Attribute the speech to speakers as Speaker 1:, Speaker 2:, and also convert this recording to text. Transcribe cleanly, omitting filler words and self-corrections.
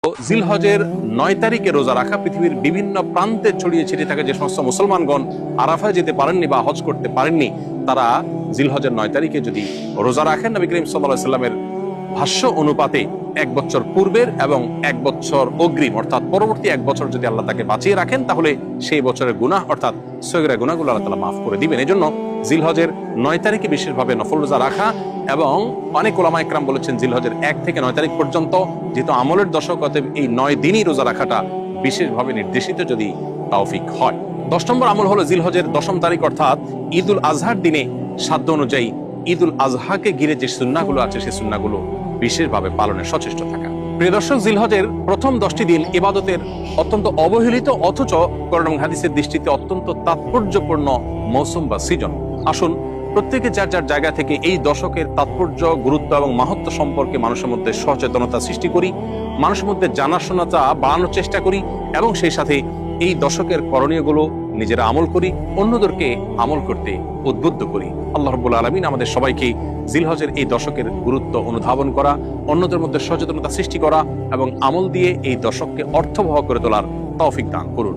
Speaker 1: জিলহজের ৯ তারিখে রোজা রাখা পৃথিবীর বিভিন্ন প্রান্তে ছড়িয়ে ছিটিয়ে থাকা যে সমস্ত মুসলমানগণ আরাফায় যেতে পারেননি বা হজ করতে পারেননি, তারা জিলহজের ৯ তারিখে যদি রোজা রাখেন, নবী করিম সাল্লাল্লাহু আলাইহি সাল্লামের ভাষ্য অনুপাতে ১ বছর পূর্বের এবং ১ বছর অগ্রিম অর্থাৎ পরবর্তী ১ বছর যদি আল্লাহ তাকে বাঁচিয়ে রাখেন, তাহলে সেই বছরের গুনাহ অর্থাৎ সগীরা গুনাহগুলো আল্লাহ তাআলা মাফ করে দিবেন। এজন্য জিলহজের ৯ তারিখে বিশেষভাবে নফল রোজা রাখা, এবং অনেক ওলামা ইকরাম বলেছেন জিলহজের ১ থেকে ৯ তারিখ পর্যন্ত, যেহেতু আমলের দশক, অতএব এই ৯ দিনই রোজা রাখাটা বিশেষভাবে নির্দেশিত যদি তৌফিক হয়। ১০ নম্বর আমল হলো জিলহজের ১০ম তারিখ অর্থাৎ ঈদুল আজহার দিনে সাধ্য অনুযায়ী ঈদুল আজহাকে ঘিরে যে সুন্নাহগুলো আছে সেই সুন্নাহগুলো বিশেষভাবে পালনে সচেষ্ট থাকা। প্রিয় দর্শক, জিলহজের প্রথম 10টি দিন ইবাদতের অত্যন্ত অবহেলিত, অথচ কোরআন এবং হাদিসের দৃষ্টিতে অত্যন্ত তাৎপর্যপূর্ণ মৌসুম বা সিজন। আসুন প্রত্যেকে যার যার জায়গা থেকে এই দশকের তাৎপর্য, গুরুত্ব এবং মাহাত্ম্য সম্পর্কে মানুষের মধ্যে সচেতনতা সৃষ্টি করি, মানুষের মধ্যে জানাশোনাটা বাড়ানোর চেষ্টা করি, এবং সেই সাথে এই দশকের করণীয়গুলো নিজেরা আমল করি, অন্যদেরকে আমল করতে উদ্বুদ্ধ করি। আল্লাহ রাব্বুল আলামিন আমাদের সবাইকে জিলহজের এই দশকের গুরুত্ব অনুধাবন করা, অন্যদের মধ্যে সচেতনতা সৃষ্টি করা এবং আমল দিয়ে এই দশককে অর্থবহ করে তোলার তৌফিক দান করুন।